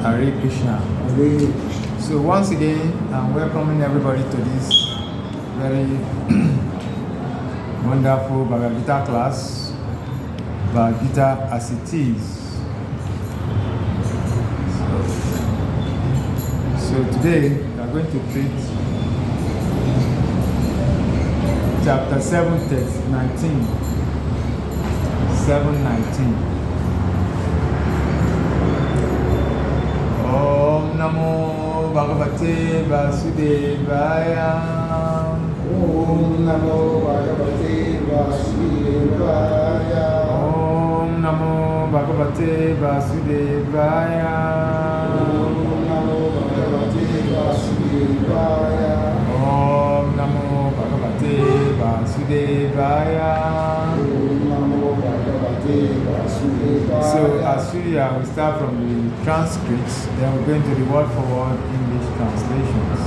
Hare Krishna. So once again, I'm welcoming everybody to this very wonderful Bhagavad-gita class, Bhagavad-gita as it is. So today, we are going to treat chapter 7, text 19. 7:19. Om Namo Bhagavate Vasudevaya. Om Namo Bhagavate Vasudevaya. Om Namo Bhagavate Vasudevaya. Om Namo Bhagavate Vasudevaya. Om Namo Bhagavate Vasudevaya. Om Namo Bhagavate Vasudevaya. So as usual, we start from the transcripts, then we're going to the word-for-word English translations.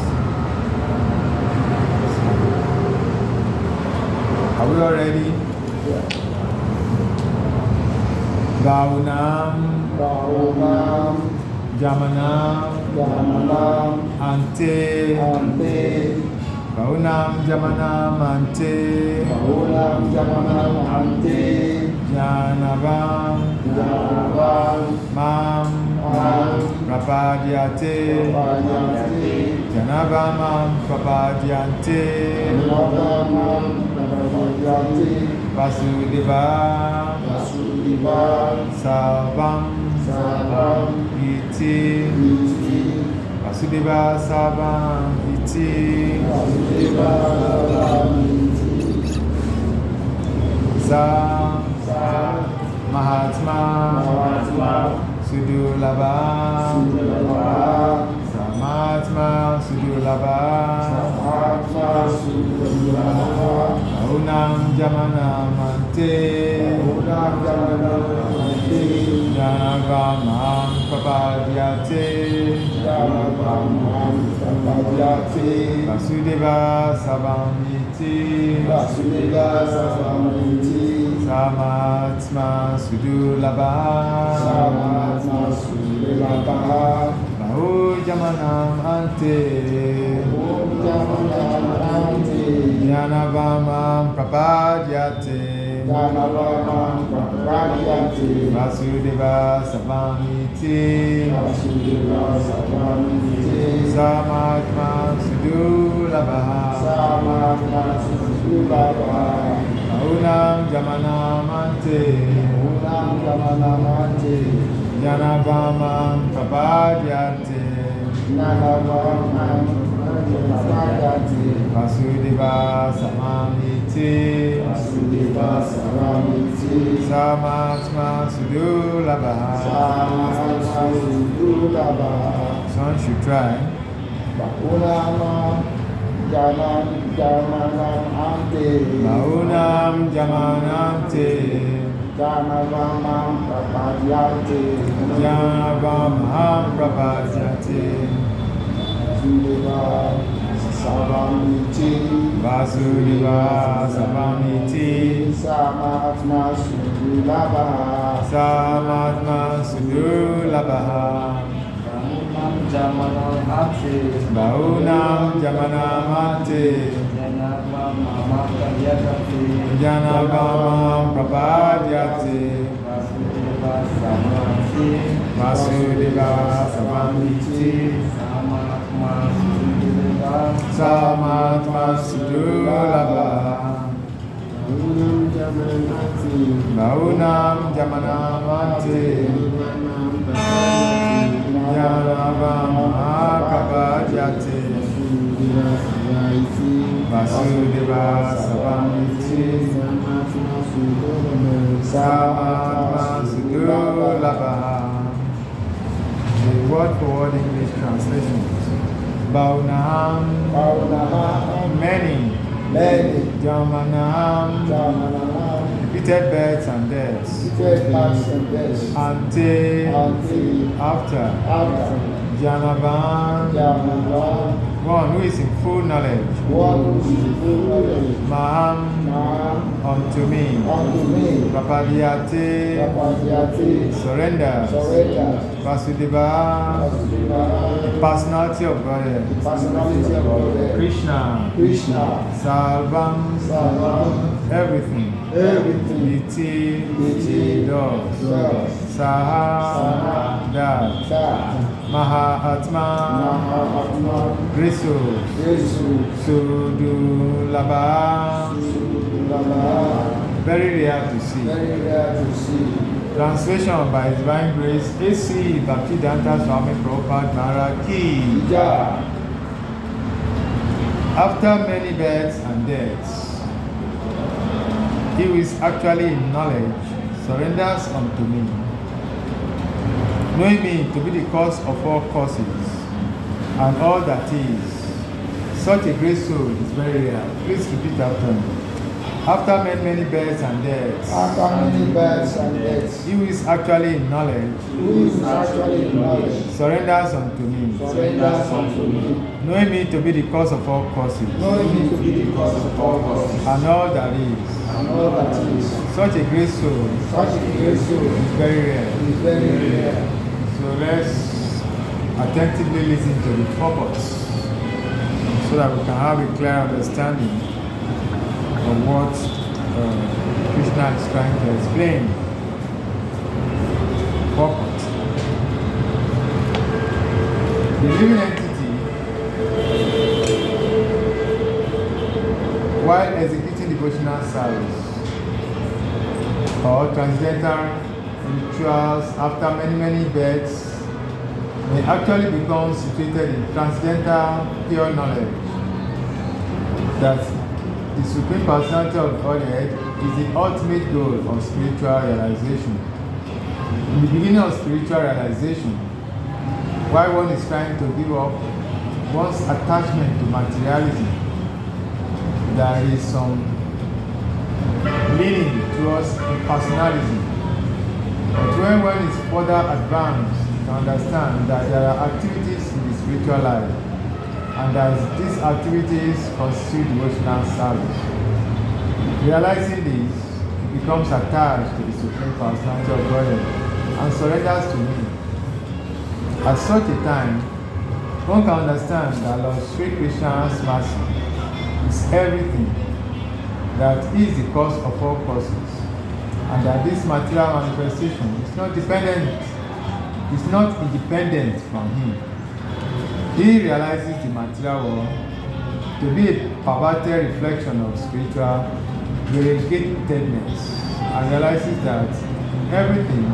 Are we all ready? Bhaunam, Bhaunam, Jamanam, Jamanam, Ante, Ante, Bhaunam, Jamanam, Ante, Bhaunam, Jamanam, Ante, Janavam, Janavam, Mam, Prapadyate, Prapadyate, Janavamam, Prapadyante, Janavamam, Prapadyate, Vasudeva, Vasudeva, Savam, Savam, Iti, Iti, Vasudeva, Savam, Iti, Vasudeva, Savam, Iti, Sa, Sa, Mahatma, Mahatma, Sudulaba, Sudulaba, Samatma, Sudulaba, Mahatma, Sudulaba, Bhaunam, Jamanam, Ante, Bhaunam, Jamanam, Ante, Janavamam, Prapadyate, Janavamam, Prapadyate, Vasudeva, Savam, Iti, Vasudeva, Savam, Iti, Samatma, Sudulaba, Samatma, Sudulaba, Bahu Jamanam, Ante, Om Jamanam, Ante, Janavamam, Prapadyate, Janavamam, Prapadyate, Vasudeva, Savam, Iti, Vasudeva, Savam, Iti, Samatma, Sudulaba, Samatma, Sudulaba, Bhaunam, Jamanam, Ante, Om Jamanam, Ante, Janavamam, Prapadyate, Janavamam, Prapadyate, Vasudeva, Savam, Iti, Vasudeva, Savam, Iti, Samatma, Sudulaba. Samatma, Sudulaba, Someone should try. Bhaunam, Jamanam, Ante, Bhaunam, Jamanante, Janavamam, Prapadyate, Janavamam, Prapadyate, Vasudeva, Savam, Iti, Vasudeva, Savam, Iti, Samatma, Sudulaba, Samatma, Sudulaba, Bhaunam, Jamanam, Ante, Bhaunam, Jamanamante, Janavamam, Prapadyate, Janavamam, Prapadyate, Vasudeva, Savam, Iti, Vasudeva, Savam, Iti, Samatma, Sudulaba, Samatma, Sudulaba, Bhaunam, Jamanam, Ante, Bhaunam, Jamanamante, Janavamam, Prapadyate, Vasudeva, Savam, Iti, Samatma, Sudulaba. The word-for-word English translation. Bhaunam, many, Jamanam, repeated births and deaths. Ante, after, Janavan, one who is in full knowledge, one who is in full knowledge, Maham unto me, Prapadyate, surrender, Vasudeva, the personality of Godhead, Krishna, Sarvam, everything, Iti, does, Saha, that, Mahatma, Grisu, Sudulaba, very rare to see. Translation by His Divine Grace, A.C. Bhaktivedanta Swami Prabhupada Maharaj Ki. After many births and deaths, he who is actually in knowledge surrenders unto me, knowing me to be the cause of all causes and all that is. Such a great soul is very rare. Please repeat after me. After many births and deaths, he who is actually in knowledge, surrenders unto me, knowing me to be the cause of all causes, and all that is. Such a great soul is very rare. So let's attentively listen to the purpose, so that we can have a clear understanding of what Krishna is trying to explain. Purpose. The living entity, while executing devotional service or transcendental rituals after many births, may actually become situated in transcendental pure knowledge that the Supreme Personality of Godhead is the ultimate goal of spiritual realization. In the beginning of spiritual realization, while one is trying to give up one's attachment to materialism, there is some leaning towards impersonalism. But when one is further advanced to understand that there are activities in the spiritual life, and as these activities constitute devotional service, realizing this, he becomes attached to the Supreme Personality of Godhead and surrenders to me. At such a time, one can understand that Lord Sri Krishna's mercy is everything, that He is the cause of all causes, and that this material manifestation is not independent from Him. He realizes the material world to be a perverted reflection of spiritual variegatedness, and realizes that in everything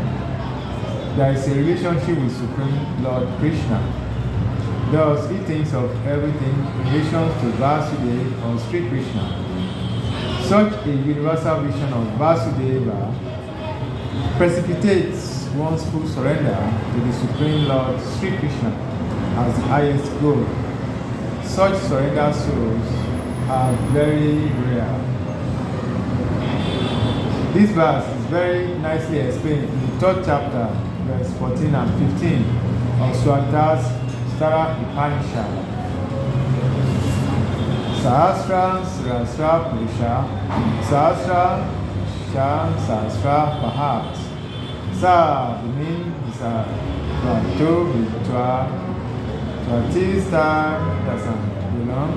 there is a relationship with Supreme Lord Krishna. Thus, he thinks of everything in relation to Vasudeva or Sri Krishna. Such a universal vision of Vasudeva precipitates one's full surrender to the Supreme Lord Sri Krishna as the highest goal. Such surrender souls are very rare. This verse is very nicely explained in the 3rd chapter, verse 14 and 15 of Swata's Stara Upanishad. Sahasra Srasra Purusha Sahasra Shan Sahasra Pahat Sa Vimin Sa Vato Vitwa Svatista Dasam Gulam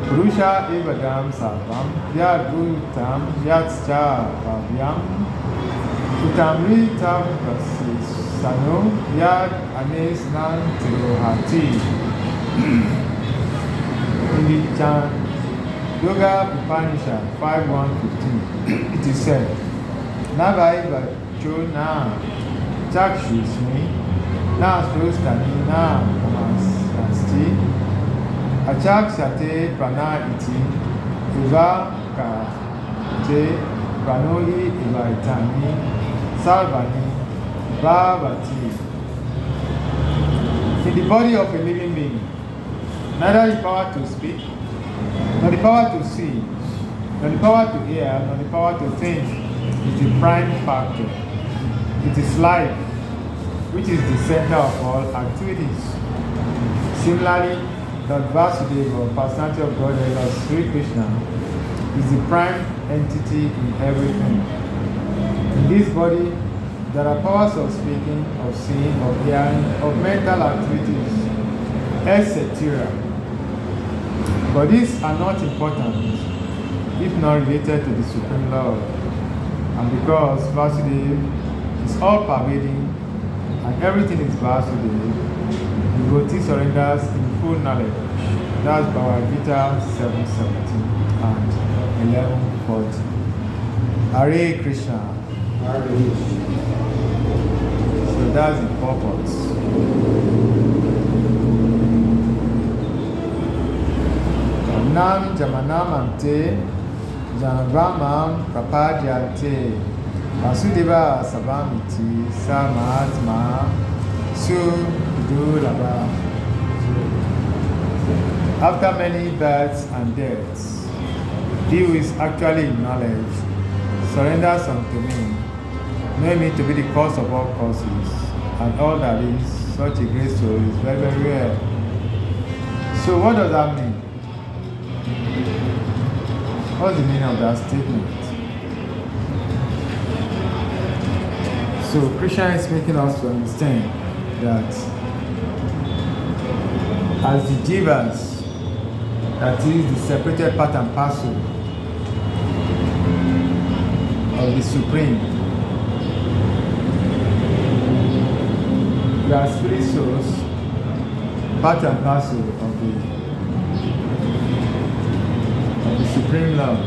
Purusha Ibadan Sarvam Yad Gutam Yatscha Vavyam Utamritam Prasis Sanu Yad Anes Nan Tirohati. In the Yoga Upanishad 5.1.15, it is said, Navai Vachona Chakshusmi Na Strostani Na Pumasasti Achakshate Prana Iti Iva Kate Pranoi Ivaitani Salvani Bhavati. In the body of a living being, neither the power to speak, nor the power to see, nor the power to hear, nor the power to think is the prime factor. It is life, which is the center of all activities. Similarly, that Vasudeva, or personality of Godhead, as Hare Krishna, is the prime entity in everything. In this body, there are powers of speaking, of seeing, of hearing, of mental activities, etc. But these are not important if not related to the Supreme Lord. And because Vasudeva is all pervading and everything is Vasudeva, the devotee surrenders in full knowledge. That's Bhagavad-gita 7:17 and 11:40. Hare Krishna. Hare Krishna. So that's the purpose. Nam Jamanam Ante Janavamam Prapadyante Vasudeva Savamiti Samahatma Sudurlabha. After many births and deaths, he who is actually in knowledge surrenders unto me, knowing me to be the cause of all causes, and all that is. Such a great soul is very, very rare. So what does that mean? What's the meaning of that statement? So Krishna is making us to understand that as the jivas, that is the separated part and parcel of the Supreme, we are spirit souls, part and parcel of the Supreme Lord.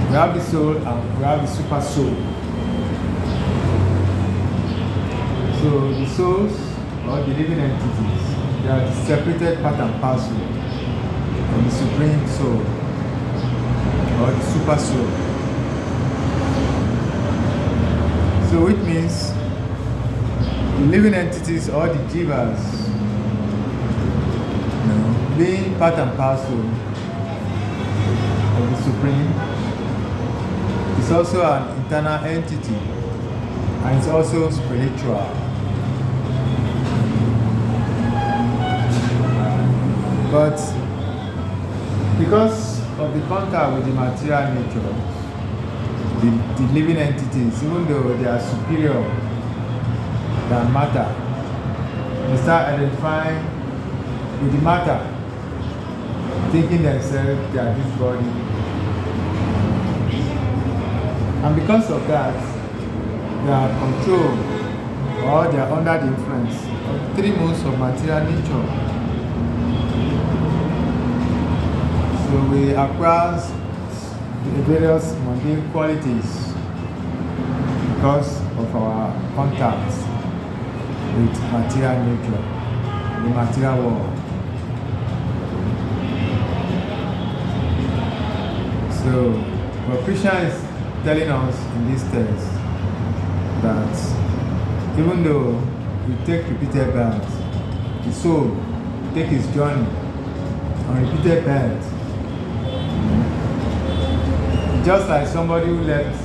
We have the soul and we have the super soul. So the souls, or the living entities, they are the separated part and parcel of the Supreme Soul, or the super soul. So it means the living entities, or the jivas, being part and parcel of the Supreme, is also an internal entity, and it's also spiritual. But because of the contact with the material nature, the living entities, even though they are superior than matter, they start identifying with the matter, thinking themselves they are this body. And because of that, they are controlled, or they are under the influence of 3 modes of material nature. So we acquire the various mundane qualities because of our contacts with material nature, the material world. So, what Krishna is telling us in this text, that even though we take repeated births, the soul take its journey on repeated births, just like somebody who left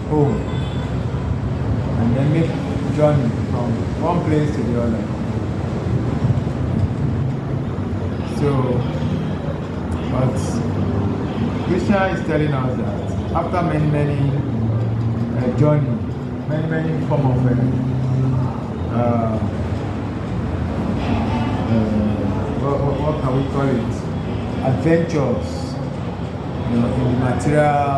home and then make journey from one place to the other. So, but Krishna is telling us that after many journey, many form of what can we call it? Adventures, in the material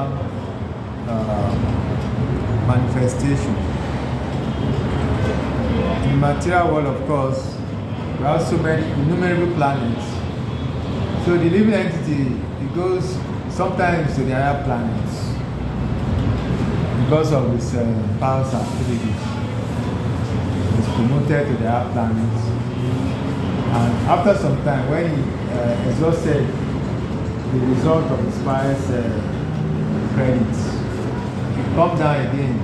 manifestation. In the material world, of course, we have so many innumerable planets. So the living entity, it goes sometimes to the higher planets because of its past activities. It's promoted to the higher planets, and after some time, when he exhausted the result of his past credits, he comes down again,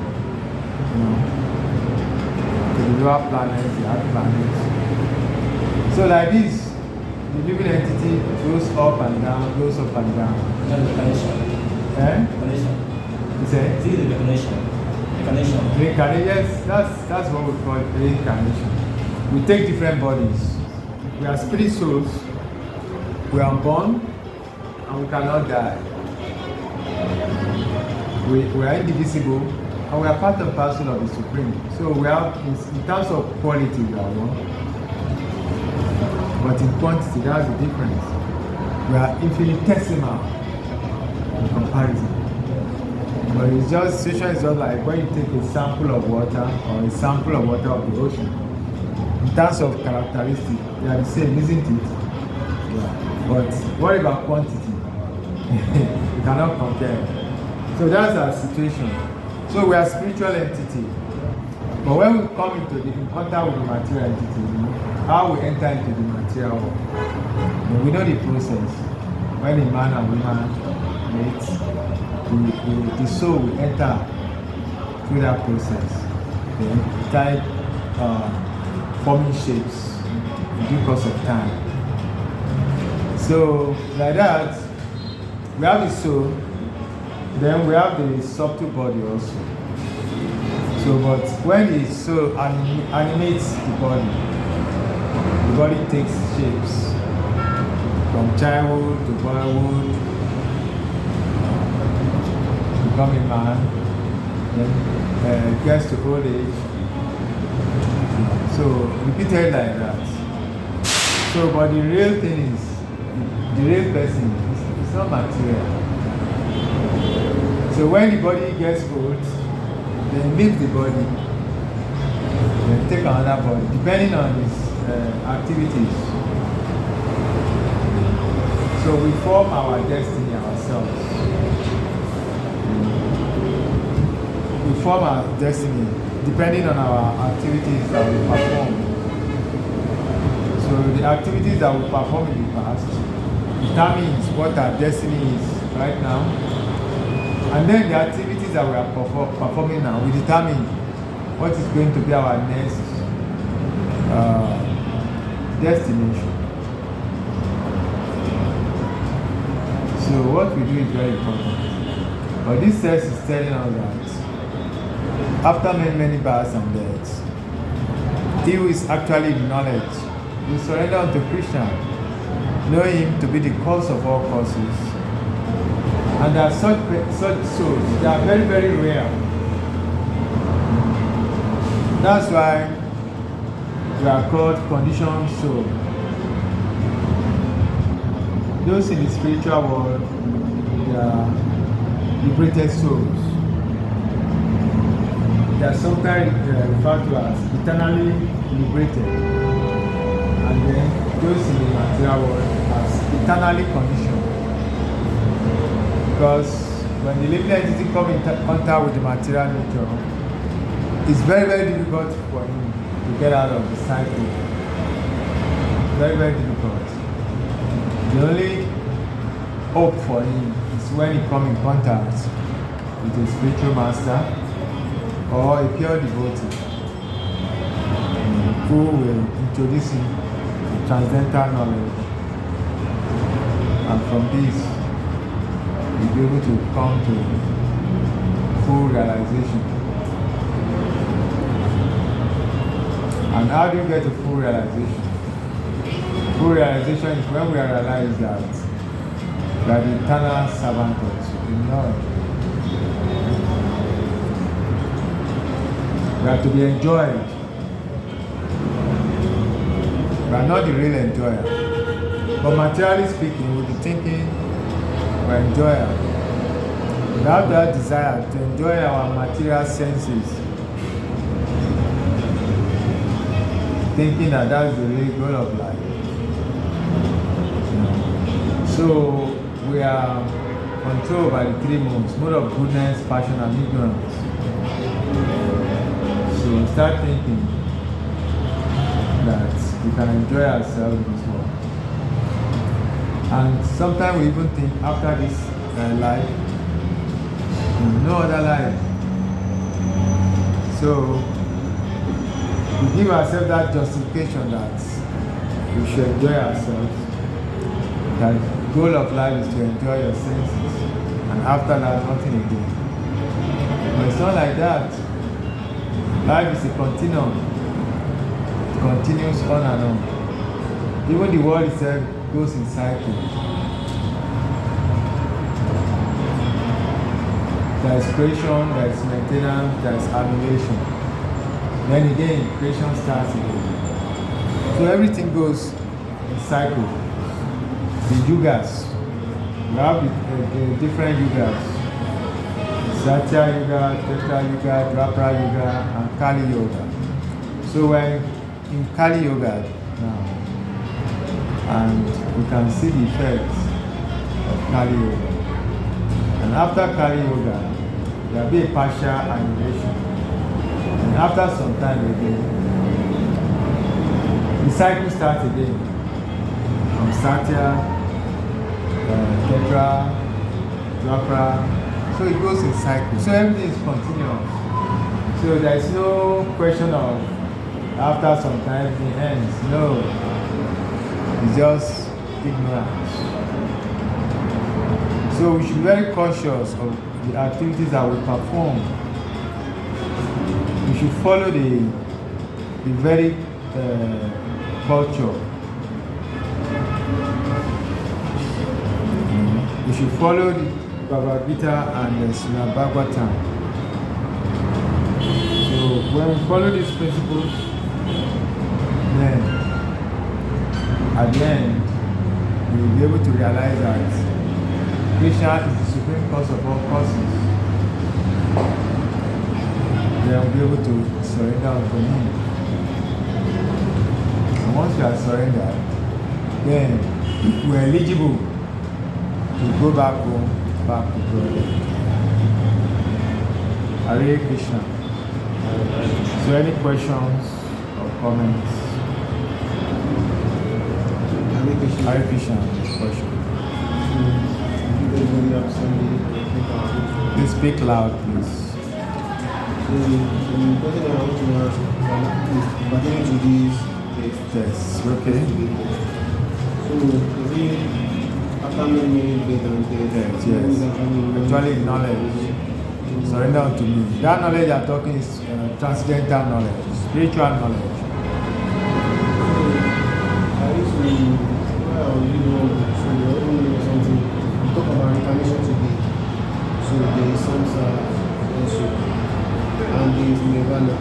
to the lower planets, the higher planets. So like this, the living entity goes up and down, goes up and down. That's the connection. Eh? Connection. You say? This is the connection. Reincarnation. Reincarnation, yes, that's what we call reincarnation. We take different bodies. We are spirit souls. We are born and we cannot die. We are indivisible and we are part and parcel of the Supreme. So we have, in terms of quality, we are one. But in quantity, that's the difference. We are infinitesimal in comparison. But it's just, situation is just like when you take a sample of water or a sample of water of the ocean. In terms of characteristics, they are the same, isn't it? Yeah. But what about quantity? You cannot compare. So that's our situation. So we are spiritual entity. But when we come into the encounter with the material entity, how we enter into the material world, we know the process. When a man and woman meet, the soul will enter through that process. Then type forming shapes in due course of time. So like that, we have the soul, then we have the subtle body also. So, but when the soul animates the body takes shapes from childhood to boyhood, become a man, then gets to old age. So repeated like that. So, but the real thing is, the real person is not material. So when the body gets old, they leave the body, they take another body, depending on his activities. So we form our destiny ourselves. We form our destiny depending on our activities that we perform. So the activities that we perform in the past determines what our destiny is right now. And then the activities that we are performing now will determine what is going to be our next destination. So what we do is very important. But this text is telling us that after many births and deaths, he who is actually in knowledge will surrender unto Krishna, know him to be the cause of all causes. And there are such souls, they are very, very rare. That's why they are called conditioned souls. Those in the spiritual world, they are liberated souls. They are sometimes referred to as eternally liberated. And then those in the material world as eternally conditioned. Because when the living entity comes in contact with the material nature, it's very, very difficult for him to get out of the cycle. Very, very difficult. The only hope for him is when he comes in contact with a spiritual master or a pure devotee who will introduce him to transcendental knowledge. And from this, you'll be able to come to full realization. And how do you get to full realization? Full realization is when we realize that we are the eternal servant of the Supreme Lord. We are to be enjoyed. We are not the real enjoyer. But materially speaking, we'll be thinking we enjoy. We have that desire to enjoy our material senses, thinking that that's the real goal of life. So we are controlled by the three modes: mode of goodness, passion, and ignorance. So we start thinking that we can enjoy ourselves in this world. And sometimes we even think after this life, no other life. So we give ourselves that justification that we should enjoy ourselves. That the goal of life is to enjoy your senses. And after that, nothing again. But it's not like that. Life is a continuum. It continues on and on. Even the world itself goes in cycles. There is creation, there is maintenance, there is annihilation. Then again, creation starts again. So everything goes in cycle. The yugas. We have the different yugas. Satya Yuga, Treta Yuga, Dwapara Yuga, and Kali Yuga. So we're in Kali Yuga now. And we can see the effects of Kali Yuga. And after Kali Yuga, there will be a partial annihilation. And after some time again, the cycle starts again. From Satya, Tetra, Dwapara. So it goes in cycles. So everything is continuous. So there is no question of after some time it ends. No. It's just ignorance. So we should be very cautious of the activities that we perform. We should follow the very culture. We should follow the Bhagavad-gita and the Bhagavatam. So when we follow these principles, then at the end we will be able to realize that Krishna is the supreme cause of all causes. Then we'll be able to surrender unto Him. And once we are surrendered, then we are eligible to go back home, back to God. Hare Krishna. So any questions or comments? Hare Krishna. Question. Please speak loud, please. The question I want to ask is pertaining to this Yes, okay. So, after many days and days, Yes. Actually, knowledge. Surrender unto me. That knowledge I'm talking is transcendental knowledge, spiritual knowledge. I used to, something, we talk about incarnation today. So there is samsara also, and there is nirvana.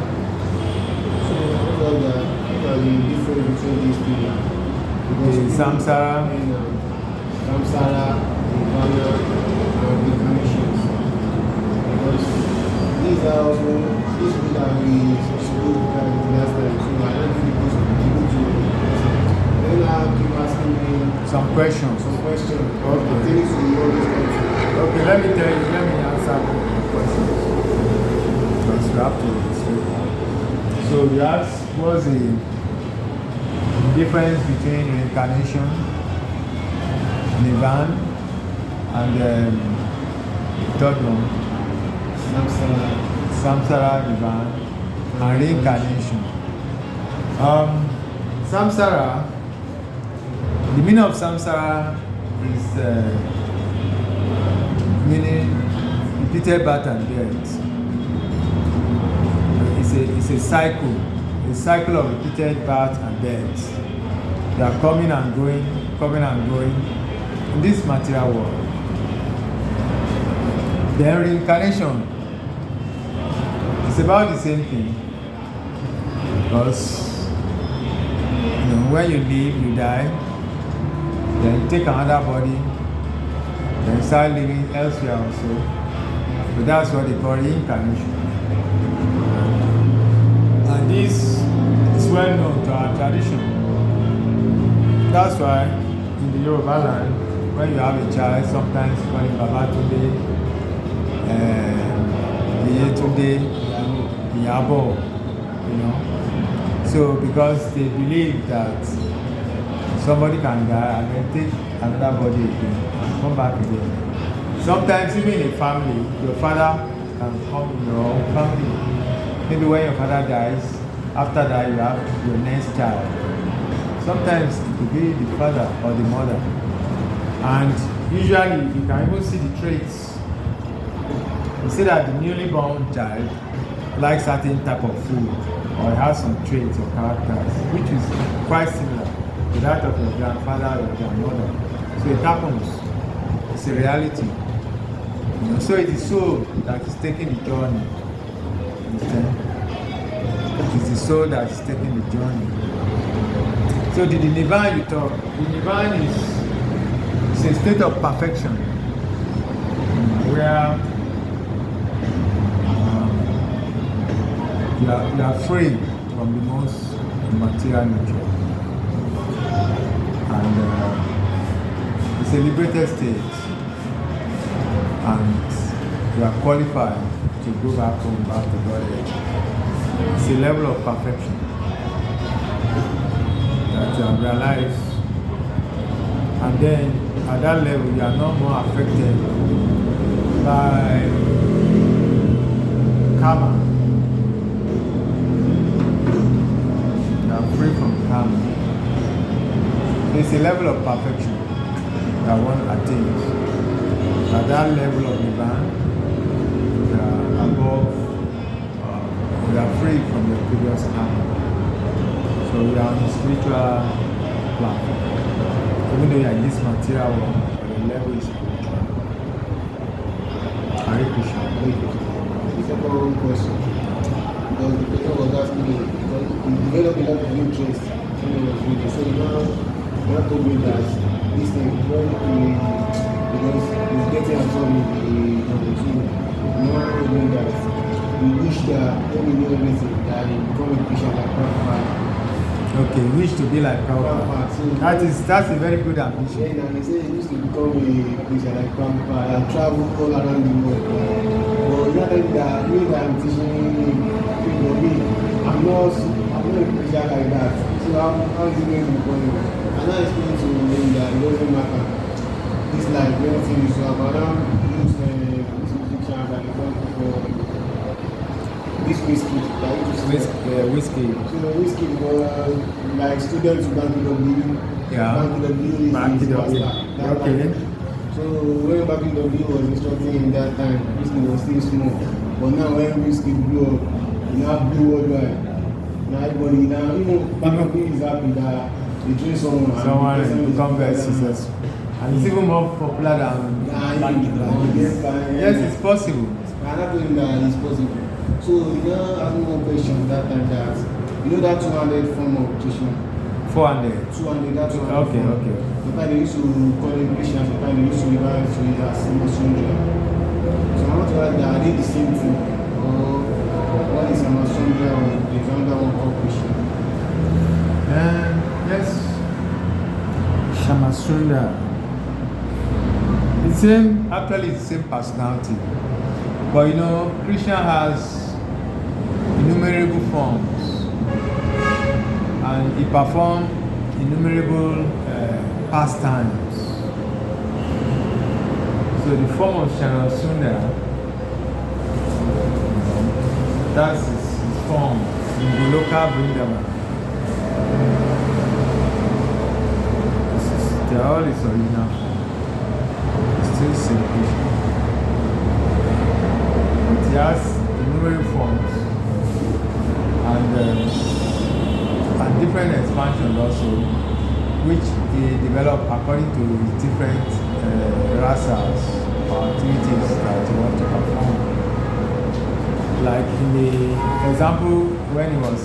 So what are the difference between these two? Because Samsara, samsara, nirvana, and incarnations. Because these are also these people that we spoke about last time. So I don't think it was able to. Then I keep asking me some questions. Okay. Okay. Okay, let me answer the questions. Because we have to speak. So you asked, what's the difference between reincarnation, Nirvana, and the third one? Samsara, Nirvana, and reincarnation. Samsara, the meaning of samsara is meaning repeated birth and death. It's a cycle of repeated birth and death. They are coming and going in this material world. Then reincarnation is about the same thing, because when you live, you die, then you take another body, then you start living elsewhere also. So that's what they call reincarnation. And this is well known to our tradition. That's why in the Yoruba land, when you have a child, sometimes you call him Babatunde, Iyetunde, Iyabo, So because they believe that somebody can die and then take another body again and come back again. Sometimes even in a family, your father can come in your own family. Maybe when your father dies, after that you have your next child. Sometimes it could be the father or the mother. And usually you can even see the traits. You see that the newly born child like certain type of food, or has some traits or characters, which is quite similar to that of your grandfather or your grandmother. So it happens. It's a reality. You know, so it is soul that is taking the journey. Understand? It is the soul that is taking the journey. So the nirvana you talk, the nirvana is a state of perfection where you are free from the most material nature, and it's a liberated state, and you are qualified to go back home, back to Godhead. It's a level of perfection that you have realized, and then at that level you are no more affected by karma. You are free from karma. It's a level of perfection that one attains. At that level of nirvana, you are above, you are free from your previous karma. So we are on the spiritual platform. Even though you are in this material world, but the level is spiritual. Hare Krishna. The second question, because the person was asking me, because he developed a lot of interest when he was reading. So now told me that this thing, because he's getting absorbed in the two. Now told me that we wish that when we know everything, that he become a Christian like Prabhupada. Okay, wish to be like Prabhupada. That's a very good ambition. Yeah, and he said he used to become a Christian like Prabhupada and travel all around the world. But not only that, me that I'm teaching people, I'm not a Christian like that. So how is it going to become? And I explained to him that it doesn't matter. This life, everything is so about now. Use music channel that is going for this whiskey. Whiskey. So whiskey was like students who Bank W. Yeah. Bank W. Okay. So when Bank W was instructing in that time, whiskey was still small. But now when whiskey blew up, it now blew worldwide. Now everybody even Bank W is happy that they train someone and become very successful. And it's even more popular than Bank W. Yes, it's possible. I'm not doing that it's possible. So you know, asking one question that time that you know that 200 form of nutrition. 400. 200. That's 200. Okay. Sometimes they used to call it Krishna. Sometimes they used to refer to it as Samasundra. So I want to ask that are they the same thing, or what is Samasundra or the other one called Krishna? Yes. Shamasundra. It's the same personality. But you know, Krishna has innumerable forms, and he performed innumerable pastimes. So the form of Shamasundra, that's his form in the local Vrindavan. They are all his original form. It's still same Krishna. He has innumerable forms and different expansions also, which he developed according to his different rasas or activities that he wants to perform. Like in the example when he was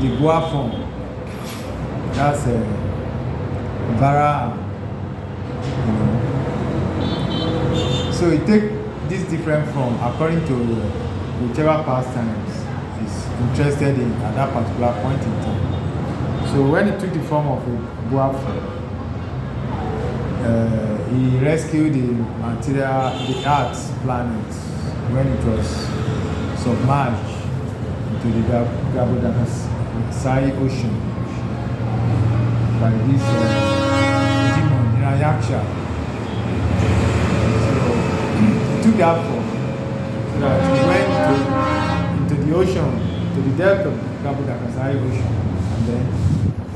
the Goa form, that's Vara, you know. So he take this different form according to whichever pastimes he's interested in at that particular point in time. So when he took the form of a Boa form, he rescued the Earth planet when it was submerged into the Bhagavad-gita ocean by this demon, Yaksha. Took that form so that he went into the ocean, to the depth of the Bhagavad-gita ocean, and then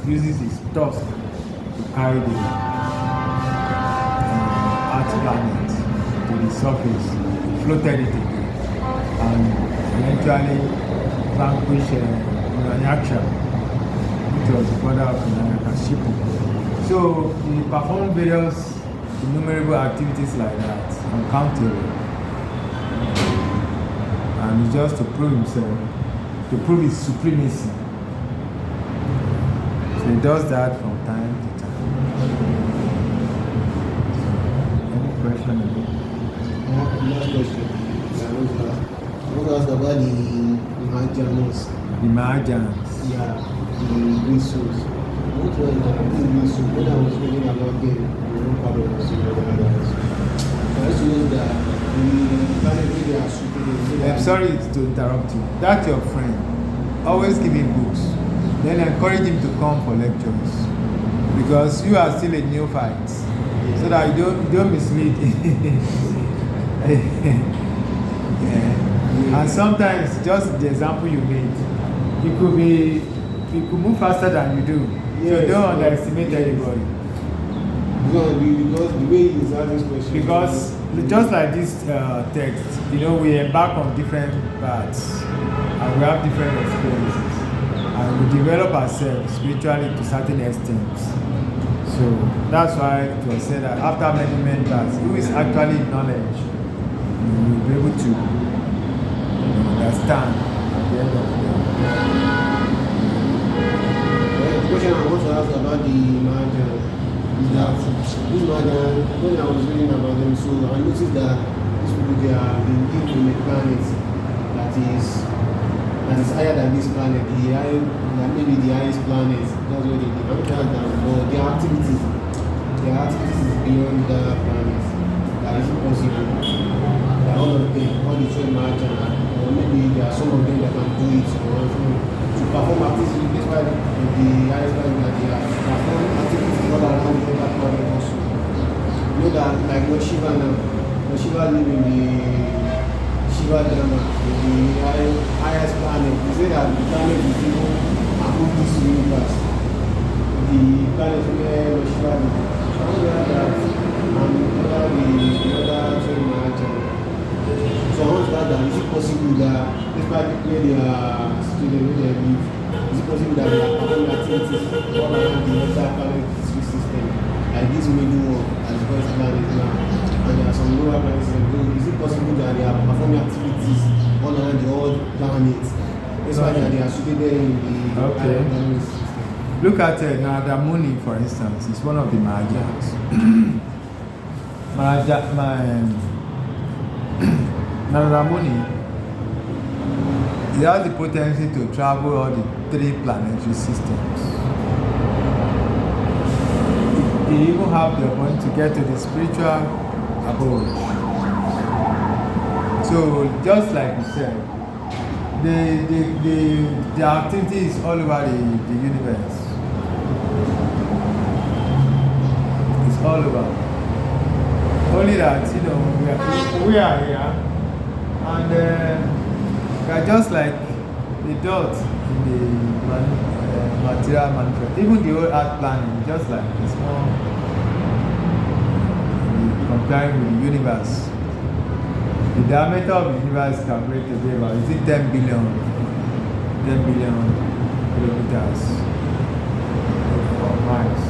uses his tusk to carry the Earth planet to the surface floated it again and eventually vanquished Nyanyaksha, which was the brother of Nanyakashipu. So he performed various innumerable activities like that, uncountable. And it's just to prove himself, to prove his supremacy. So he does that from time to time. Any question? Last question. I want to ask about the Mahajans. The Mahajans. Yeah, the Greek souls. What was the Greek souls? When I was reading about them, the one part of the soul of the others. I just know that the planet where they are suited. I'm sorry to interrupt you. That's your friend. Always give him books. Then encourage him to come for lectures. Because you are still a neophyte. So that you don't mislead. Yeah. And sometimes, just the example you made, you could move faster than you do. Yes, so don't underestimate anybody. Because the way you answer this question. Because just like this text, we embark on different paths and we have different experiences. And we develop ourselves spiritually to certain extent. So that's why it was said that after many paths, who is actually in knowledge, you will be able to understand at the end of the day. The question I want to ask about the Mahajan is that this Mahajan, when I was reading about them, so I noticed that these people they live in a planet that is higher than this planet, maybe the highest planet. That's what they do. But their activities is beyond the planet. That is impossible. All of them, all the 12 Mahajan, or maybe there are some of them that can do it, or to perform activities. That's why the highest planet that they are perform activities all around the other planet also. You know that, like Lord Shiva now, Lord Shiva live in the Shiva Dharma, the highest planet. They say that the planet is even above this universe. The planet where Lord Shiva lives. So all that, and the other 12 Mahajan. So I want to ask that, is it possible that, despite where they are students, where they live, is it possible that they are performing activities all around the entire planetary system, like this middle one, as the first planet now, and there are some lower planets, is it possible that they are performing activities all around the whole planet, despite that they are situated in the planetary system? Look at Narada Muni, for instance. He's one of the Mahajans. Narada Muni, he has the potency to travel all the 3 planetary systems. He even have the ability to get to the spiritual abode. So, just like you said, the activity is all over the universe. It's all over. Only that, we are here, and we are just like the dot in the material manifest. Even the whole earth planet, just like a small, comparing with the universe. The diameter of the universe calculated today about, is it 10 billion kilometers or miles,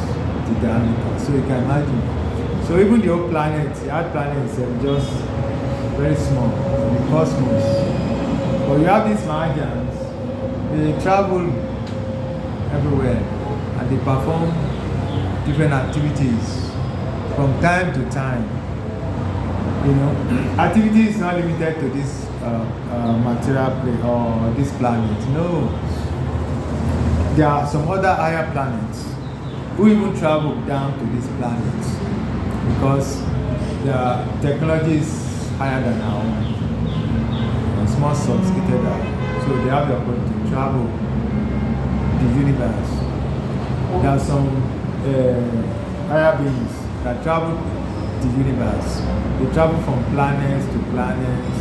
the diameter. So you can imagine. So even the whole planet, the earth planet is just very small, the cosmos. But you have these Mahajans, they travel everywhere and they perform different activities from time to time. Activity is not limited to this material plane or this planet. No. There are some other higher planets who even travel down to these planets because their technology is higher than our own. It's more sophisticated. So they have the ability to travel the universe. There are some higher beings that travel the universe. They travel from planets to planets.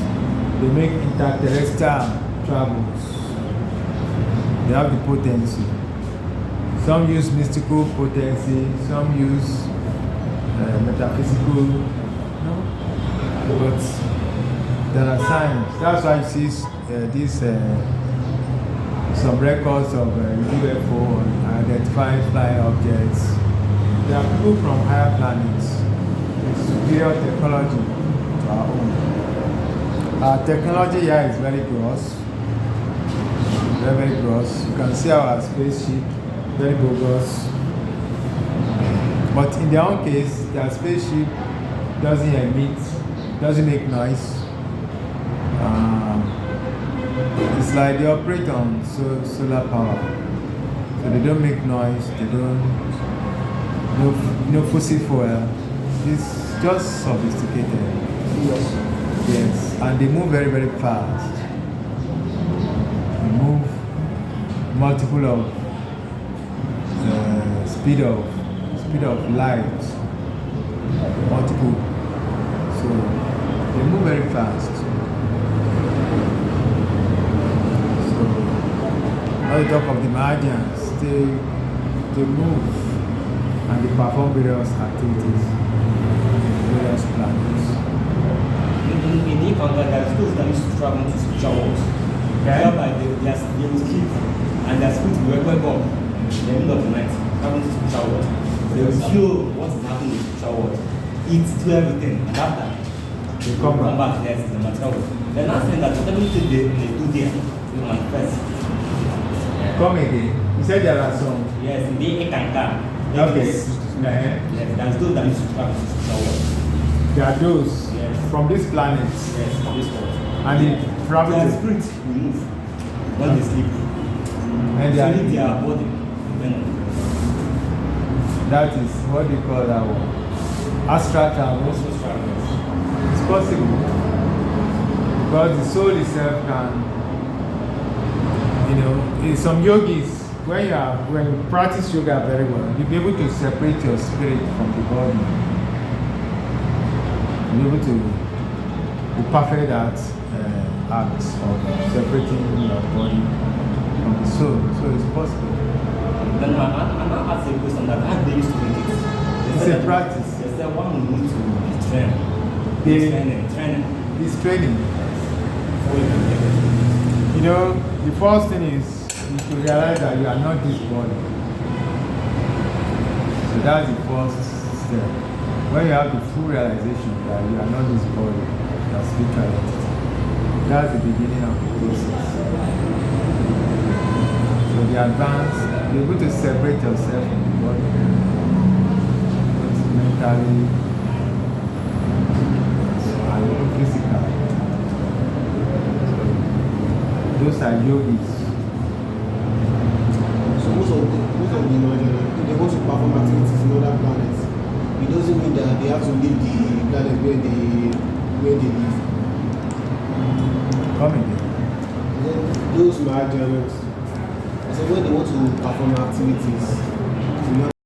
They make interterrestrial travels. They have the potency. Some use mystical potency, some use metaphysical, but There are signs. That's why you see these some records of UFO identifying flying objects. There are people from higher planets with superior technology to our own. Our technology here is very gross. Very, very gross. You can see our spaceship, very bogus. But in their own case, their spaceship doesn't emit, doesn't make noise. It's like they operate on solar power. So they don't make noise, they don't, no fossil fuel. It's just sophisticated. Yes, and they move very, very fast. They move multiple of speed of light, multiple. So they move very fast. So now the talk of the Martians, they move and they perform various activities, various planets. In the encounter, there's those that used to travel to spiritual worlds. Whereby they will sleep and their spirit will wake up in the middle of the night, traveling to spiritual world. They will feel what is happening in the spiritual world, eat, do everything, and after They come back. yes, in the material world. The last thing that whatever they do there will manifest. Come again. You said there are some. Yes, in the encounter. Okay. Yes, there's those that used to travel to spiritual world. There are those Yes. from these planets. Yes, from this world. And they travel Their to. spirit will move when they sleep. And they So are, leave their body. that is what they call that one. Astral travel. Also travelers. It's possible. Because the soul itself can, in some yogis, when you practice yoga very well, you'll be able to separate your spirit from the body. You'll be able to perfect that act of separating your body from the soul. So it's possible. Then I now ask a question that how they used to make it. It's a practice. They said one will need to be trained. Training. It's training. Before you can get it. The first thing is you should realize that you are not this body. So that's the first step. When you have the full realization that you are not this body, you are spiritual entity. That's the beginning of the process. So the advance, you're able to separate yourself from the body, both mentally and physically. So those are yogis. So most of the they want to perform activities in other planets. It doesn't mean that they have to leave the planet where they live. Come again. And then those Mahajans, I said when they want to perform activities,